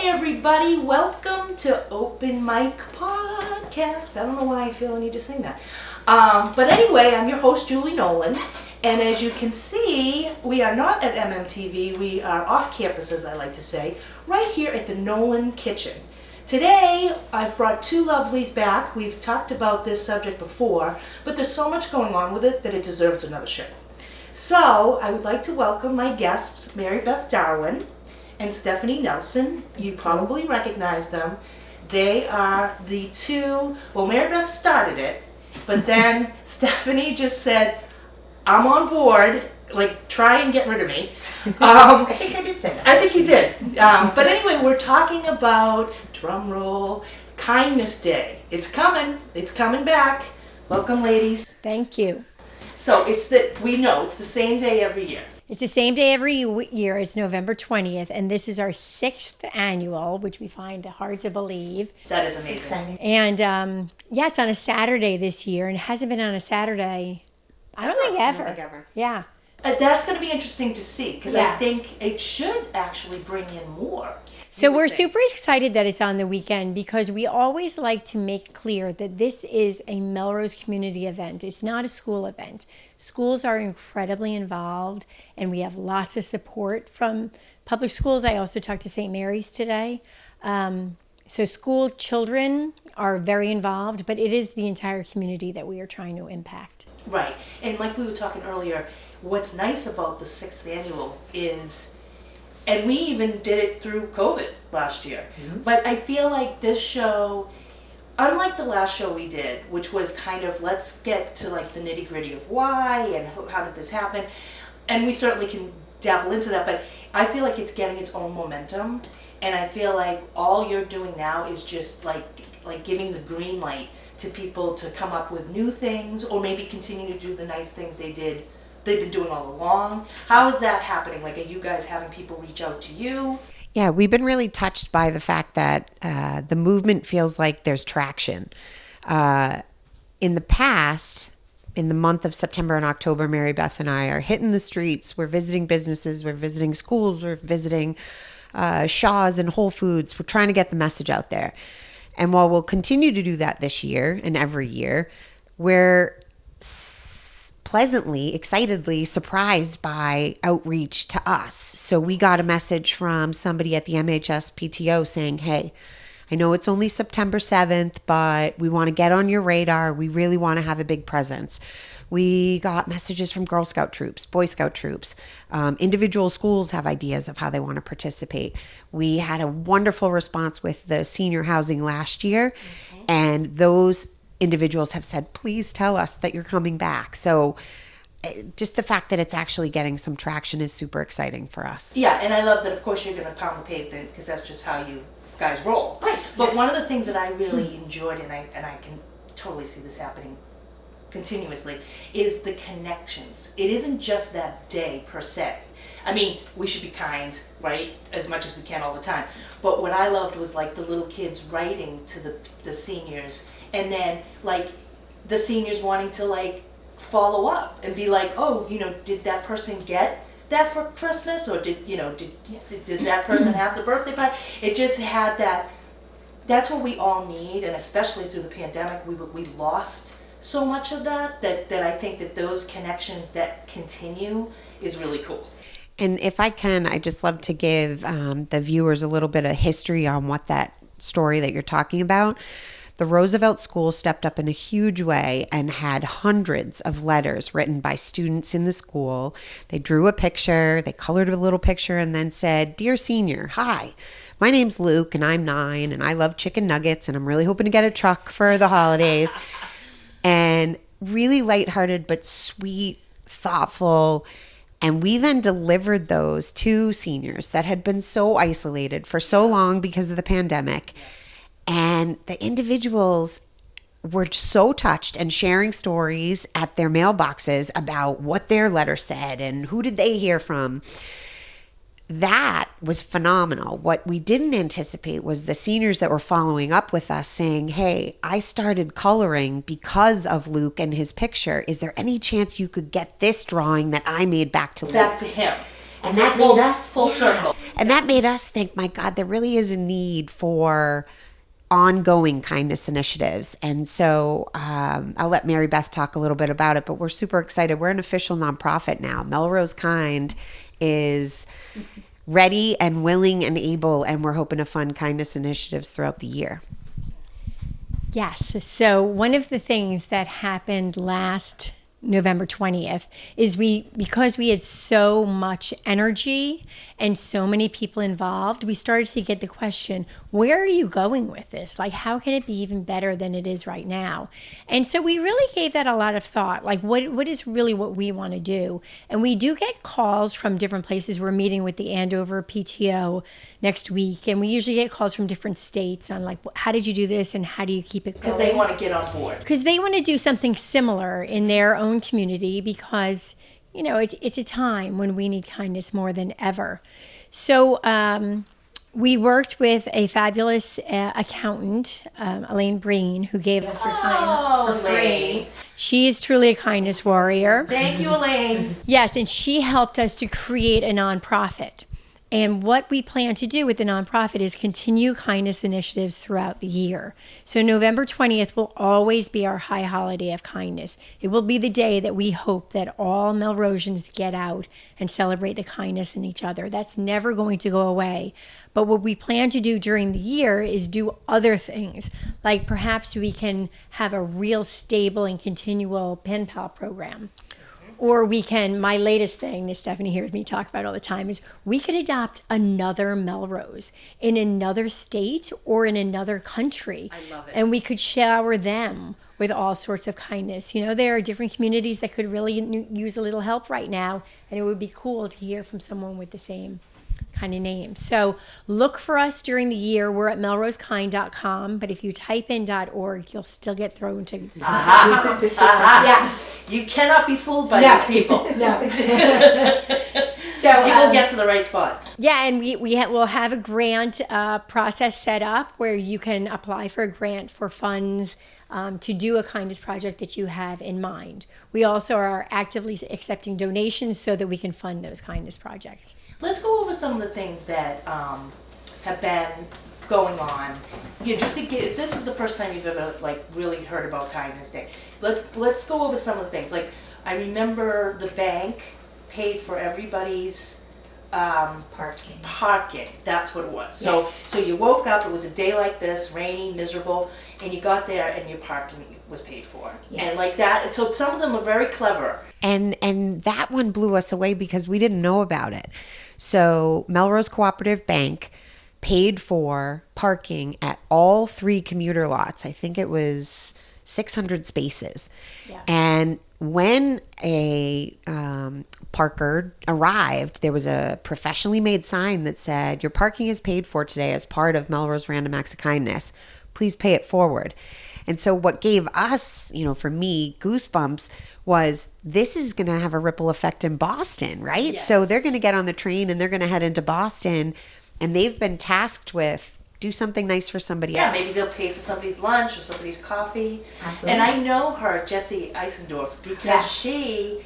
everybody, welcome to Open Mic Podcast. I don't know why I feel I need to sing that. But anyway, I'm your host, Julie Nolan. And as you can see, we are not at MMTV. We are off campus, as I like to say, right here at the Nolan Kitchen. Today, I've brought two lovelies back. We've talked about this subject before, but there's so much going on with it that it deserves another show. So, I would like to welcome my guests, Mary Beth Darwin and Stephanie Nelson. You probably recognize them. They are the two, well, Mary Beth started it, but then Stephanie just said, I'm on board, like, try and get rid of me. I think I did say that. I think you did. But anyway, we're talking about, drum roll, Kindness Day. It's coming back. Welcome, ladies. Thank you. So it's the same day every year. It's the same day every year. It's November 20th, and this is our 6th annual, which we find hard to believe. That is amazing. Exciting. And it's on a Saturday this year, and it hasn't been on a Saturday, I don't think ever. I don't think ever. Yeah. That's going to be interesting to see, because I Yeah. think it should actually bring in more. So we're super excited that it's on the weekend because we always like to make clear that this is a Melrose community event. It's not a school event. Schools are incredibly involved, and we have lots of support from public schools. I also talked to St. Mary's today. So school children are very involved, but it is the entire community that we are trying to impact. Right. And like we were talking earlier, what's nice about the 6th annual is, and we even did it through COVID last year, but I feel like this show, unlike the last show we did, which was kind of, let's get to like the nitty gritty of why and how did this happen, and we certainly can dabble into that, but I feel like it's getting its own momentum, and I feel like all you're doing now is just like giving the green light to people to come up with new things, or maybe continue to do the nice things they've been doing all along. How is that happening? Like, are you guys having people reach out to you? Yeah, we've been really touched by the fact that the movement feels like there's traction. In the past, in the month of September and October, Mary Beth and I are hitting the streets. We're visiting businesses, we're visiting schools, we're visiting Shaw's and Whole Foods. We're trying to get the message out there. And while we'll continue to do that this year and every year, we're pleasantly, excitedly surprised by outreach to us. So we got a message from somebody at the MHS PTO saying, hey, I know it's only September 7th, but we want to get on your radar. We really want to have a big presence. We got messages from Girl Scout troops, Boy Scout troops. Individual schools have ideas of how they want to participate. We had a wonderful response with the senior housing last year, and those individuals have said, please tell us that you're coming back. So just the fact that it's actually getting some traction is super exciting for us. Yeah, and I love that, of course, you're going to pound the pavement, because that's just how you guys roll. Right. But one of the things that I really enjoyed, and I can totally see this happening continuously, is the connections. It isn't just that day per se. I mean, we should be kind, right, as much as we can all the time. But what I loved was like the little kids writing to the seniors, and then like the seniors wanting to like follow up and be like, oh, did that person get that for Christmas, or did that person have the birthday party? It just had that. That's what we all need, and especially through the pandemic, we lost so much of that I think that those connections that continue is really cool. And if I can, I just love to give the viewers a little bit of history on what that story that you're talking about. The Roosevelt School stepped up in a huge way and had hundreds of letters written by students in the school. They drew a picture, they colored a little picture, and then said, Dear Senior, hi, my name's Luke and I'm 9 and I love chicken nuggets and I'm really hoping to get a truck for the holidays. And really lighthearted but sweet, thoughtful. And we then delivered those to seniors that had been so isolated for so long because of the pandemic. And the individuals were so touched and sharing stories at their mailboxes about what their letter said and who did they hear from. That was phenomenal. What we didn't anticipate was the seniors that were following up with us saying, hey, I started coloring because of Luke and his picture. Is there any chance you could get this drawing that I made back to Luke? Back to him. And that made us full circle. And that made us think, my God, there really is a need for ongoing kindness initiatives. And so I'll let Mary Beth talk a little bit about it, but we're super excited. We're an official nonprofit now. Melrose Kind is ready and willing and able, and we're hoping to fund kindness initiatives throughout the year. Yes. So one of the things that happened last November 20th is because we had so much energy and so many people involved, we started to get the question, where are you going with this? Like, how can it be even better than it is right now? And so we really gave that a lot of thought, like what is really what we want to do. And we do get calls from different places. We're meeting with the Andover PTO next week, and we usually get calls from different states on like, how did you do this and how do you keep it going? Because they want to get on board. Because they want to do something similar in their own community, because you know it's a time when we need kindness more than ever. So we worked with a fabulous accountant, Elaine Breen, who gave us her time for free. Elaine. She is truly a kindness warrior. Thank you, Elaine. Yes, and she helped us to create a nonprofit. And what we plan to do with the nonprofit is continue kindness initiatives throughout the year. So November 20th will always be our high holiday of kindness. It will be the day that we hope that all Melrosians get out and celebrate the kindness in each other. That's never going to go away. But what we plan to do during the year is do other things. Like perhaps we can have a real stable and continual pen pal program. Or we can, my latest thing that Stephanie hears me talk about all the time is we could adopt another Melrose in another state or in another country. I love it. And we could shower them with all sorts of kindness. You know, there are different communities that could really use a little help right now, and it would be cool to hear from someone with the same kind of name. So look for us during the year. We're at melrosekind.com, but if you type in .org, you'll still get thrown to Yes. You cannot be fooled by these people. No. So you will get to the right spot. Yeah, and we'll have a grant process set up where you can apply for a grant for funds to do a kindness project that you have in mind. We also are actively accepting donations so that we can fund those kindness projects. Let's go over some of the things that have been going on. You know, just to get, if this is the first time you've ever like really heard about Kindness Day, let's go over some of the things. Like I remember the bank paid for everybody's parking. That's what it was. So so you woke up. It was a day like this, rainy, miserable, and you got there and your parking was paid for. Yes. And like that. So some of them are very clever. And that one blew us away because we didn't know about it. So Melrose Cooperative Bank paid for parking at all 3 commuter lots. I think it was 600 spaces. Yeah. And when a parker arrived, there was a professionally made sign that said, "Your parking is paid for today as part of Melrose Random Acts of Kindness. Please pay it forward." And so what gave us, you know, for me, goosebumps was this is going to have a ripple effect in Boston, right? Yes. So they're going to get on the train and they're going to head into Boston, and they've been tasked with do something nice for somebody else. Yeah, maybe they'll pay for somebody's lunch or somebody's coffee. Absolutely. And I know her, Jessie Eisendorf, because she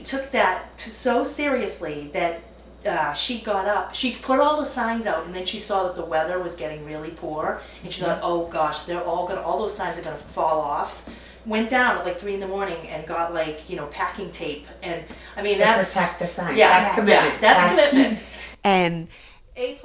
took that so seriously that she got up, she put all the signs out, and then she saw that the weather was getting really poor, and she thought, oh gosh, all those signs are gonna fall off. Went down at like 3 a.m. and got like, you know, packing tape, and I mean that's protect the signs. Yeah, That's commitment. Yeah, that's commitment. And A+.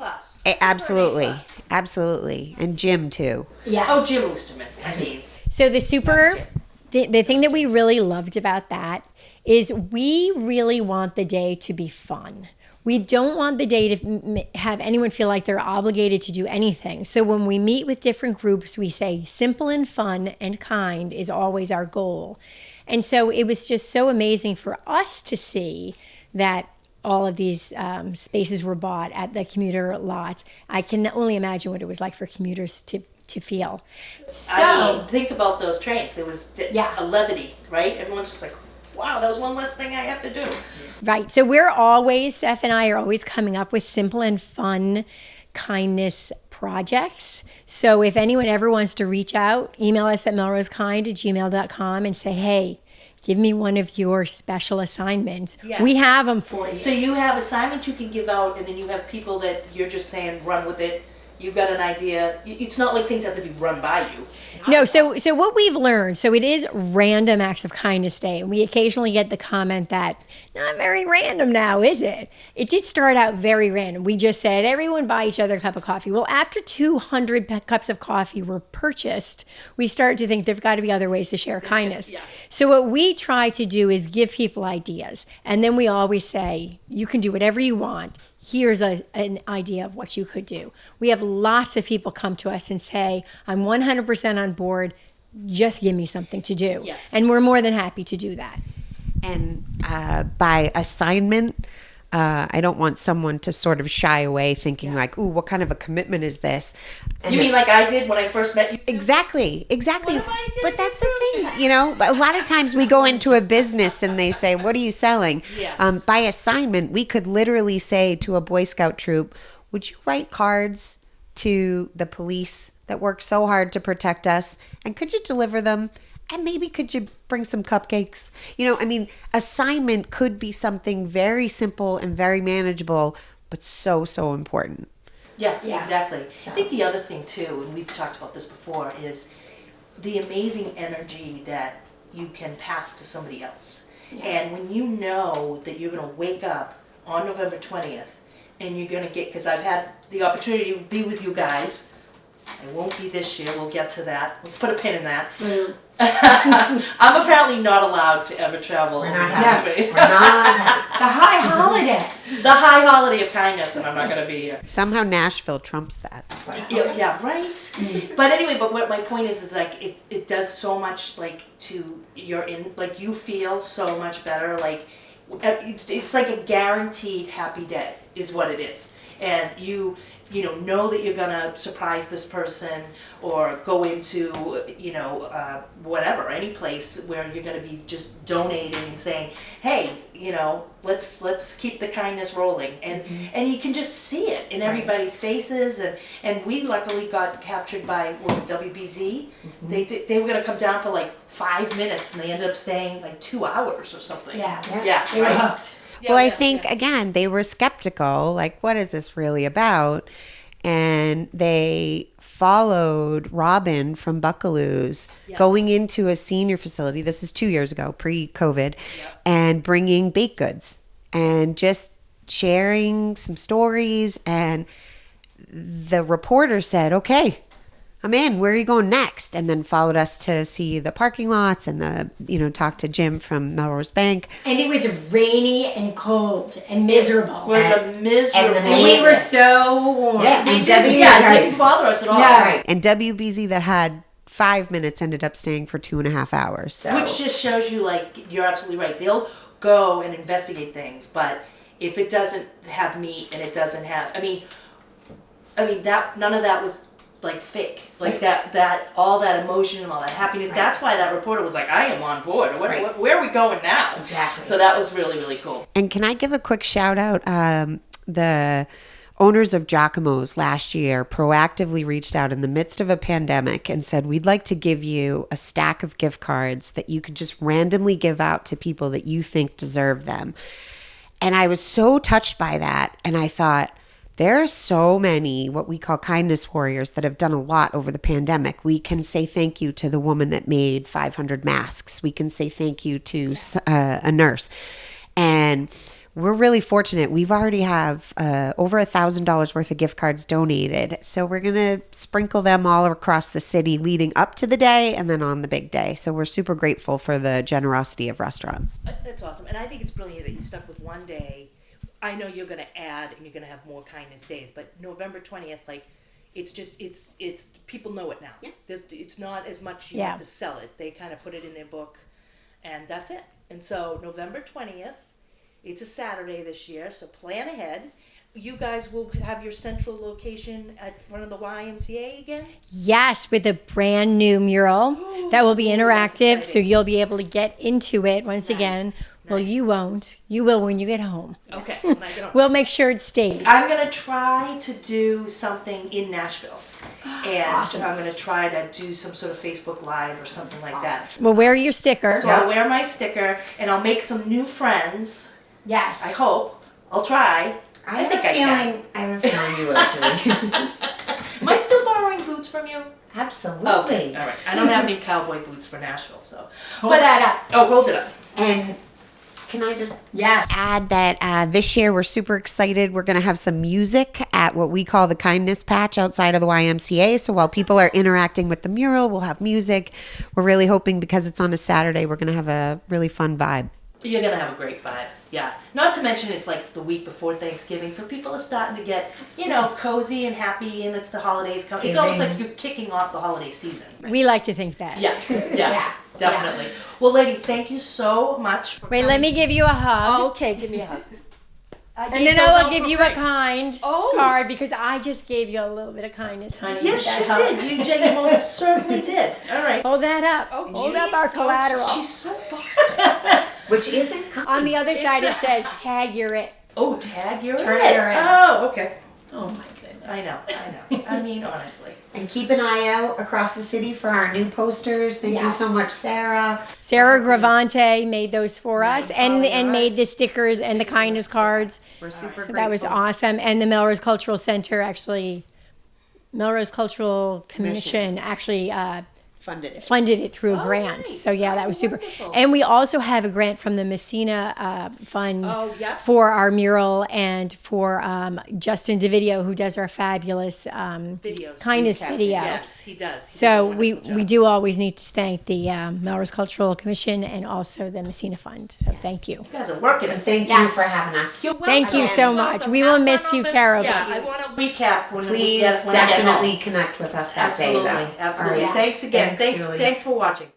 absolutely, A+. absolutely. And Jim too. Yes. Oh, Jim Oosterman. I mean, So the thing that we really loved about that is we really want the day to be fun. We don't want the day to have anyone feel like they're obligated to do anything. So when we meet with different groups, we say simple and fun and kind is always our goal. And so it was just so amazing for us to see that all of these spaces were bought at the commuter lots. I can only imagine what it was like for commuters to feel. So, I mean, think about those trains. There was Yeah. a levity, right? Everyone's just like, wow, that was one less thing I have to do. right. So we're always, Steph and I are always coming up with simple and fun kindness projects. So if anyone ever wants to reach out, email us at melrosekind@gmail.com and say, hey, give me one of your special assignments. Yes. We have them for you. So you have assignments you can give out, and then you have people that you're just saying, run with it. You've got an idea. It's not like things have to be run by you. No, so what we've learned, so it is Random Acts of Kindness Day, and we occasionally get the comment that, not very random now, is it? It did start out very random. We just said, everyone buy each other a cup of coffee. Well, after 200 cups of coffee were purchased, we started to think there've got to be other ways to share kindness. Yeah. So what we try to do is give people ideas, and then we always say, you can do whatever you want. Here's an idea of what you could do. We have lots of people come to us and say, I'm 100% on board. Just give me something to do. Yes. And we're more than happy to do that. And by assignment, I don't want someone to sort of shy away thinking like, ooh, what kind of a commitment is this? And You mean like I did when I first met you? Exactly. What am I gonna But that's the do? thing, you know, a lot of times we go into a business and they say, what are you selling? Yes. By assignment, we could literally say to a Boy Scout troop, would you write cards to the police that work so hard to protect us? And could you deliver them? And maybe could you bring some cupcakes? You know, I mean, assignment could be something very simple and very manageable, but so, so important. Yeah, Yeah. exactly. So- I think the other thing too, and we've talked about this before, is the amazing energy that you can pass to somebody else. And when you know that you're going to wake up on November 20th and you're going to get, because I've had the opportunity to be with you guys. I won't be this year, we'll get to that. Let's put a pin in that. I'm apparently not allowed to ever travel. We're over not the having country. it. We're not having The high holiday. The high holiday of kindness, and I'm not going to be here. it. Somehow Nashville trumps that. Yeah, right. But anyway, but what my point is like it does so much like to your in like you feel so much better. Like it's like a guaranteed happy day is what it is, and you know that you're gonna surprise this person or go into whatever, any place where you're gonna be just donating and saying, hey, let's keep the kindness rolling, and you can just see it in everybody's faces, and we luckily got captured by, what was it, WBZ? They were gonna come down for like 5 minutes and they ended up staying like 2 hours or something. Yeah. Yeah, They were right? hooked. Well, I Yeah, think, yeah. again, they were skeptical. Like, what is this really about? And they followed Robin from Buckaloo's Yes. going into a senior facility. This is 2 years ago, pre-COVID, and bringing baked goods and just sharing some stories. And the reporter said, okay, I'm in. Where are you going next? And then followed us to see the parking lots and talk to Jim from Melrose Bank. And it was rainy and cold and miserable. It was a miserable. And we were so warm. Yeah, We and didn't, it didn't bother us at all. No. Right. And WBZ that had 5 minutes ended up staying for 2.5 hours. So. Which just shows you, like, you're absolutely right. They'll go and investigate things, but if it doesn't have meat and it doesn't have, I mean that none of that was like fake, like that all that emotion and all that happiness. Right. That's why that reporter was like, I am on board. Where are we going now? Exactly. So that was really, really cool. And can I give a quick shout out? The owners of Giacomo's last year proactively reached out in the midst of a pandemic and said, we'd like to give you a stack of gift cards that you could just randomly give out to people that you think deserve them. And I was so touched by that. And I thought, there are so many what we call kindness warriors that have done a lot over the pandemic. We can say thank you to the woman that made 500 masks. We can say thank you to a nurse. And we're really fortunate. We've already have over $1,000 worth of gift cards donated. So we're going to sprinkle them all across the city leading up to the day and then on the big day. So we're super grateful for the generosity of restaurants. That's awesome. And I think it's brilliant that you stuck with one day. I know you're going to add and you're going to have more kindness days, but November 20th, like, it's people know it now. Yeah. It's not as much you have to sell it. They kind of put it in their book, and that's it. And so November 20th, it's a Saturday this year, so plan ahead. You guys will have your central location at front of the YMCA again? Yes, with a brand new mural that will be interactive, so exciting. you'll be able to get into it once again. Well, Nice. you won't. You will when you get home. Okay. When I get home. We'll make sure it stays. I'm going to try to do something in Nashville. And Awesome. I'm going to try to do some sort of Facebook Live or something like that. Well, wear your sticker. So I'll wear my sticker and I'll make some new friends. Yes. I hope. I'll try. I think I have a feeling you will, Julie. Am I still borrowing boots from you? Absolutely. Okay, all right. I don't have any cowboy boots for Nashville, so. Hold that up. Oh, hold it up. And can I just Yes. add that this year we're super excited. We're going to have some music at what we call the Kindness Patch outside of the YMCA. So while people are interacting with the mural, we'll have music. We're really hoping because it's on a Saturday, we're going to have a really fun vibe. You're going to have a great vibe. Yeah. Not to mention it's like the week before Thanksgiving, so people are starting to get, cozy and happy, and it's the holidays coming. It's almost like you're kicking off the holiday season. We like to think that. Yeah, definitely. Well, ladies, thank you so much. For Wait, let me give you a hug. Oh, okay, give me a hug. And then I will give you a kind card because I just gave you a little bit of kindness, honey. Yes, you did. You most certainly did. All right. Hold that up. Oh, Hold up our collateral. She's so bossy. Which isn't coming. On the other side it says, tag, you're it. Oh, tag, you're Turn it. it around. Oh, okay. Oh my goodness. I know. I mean, honestly. And keep an eye out across the city for our new posters. Thank you so much, Sarah. Sarah Gravante made those for us and you're right. made the stickers and the kindness cards. We're super grateful. That was awesome. And the Melrose Cultural Center Melrose Cultural Commission actually funded it through a grant. Nice. So yeah, that was super. Wonderful. And we also have a grant from the Messina Fund yeah. for our mural and for Justin DeVideo, who does our fabulous Videos. kindness video. Yes, he does. He So does a we wonderful job. do always need to thank the Melrose Cultural Commission and also the Messina Fund. So thank you. You guys are working. Thank you for having us. You're welcome. Thank you so much. We will miss you terribly. Yeah, I want to recap when we Please get when I get home. definitely connect with us that day, Absolutely, though. absolutely. All right. Thanks again. Thanks, Julie. Thanks for watching.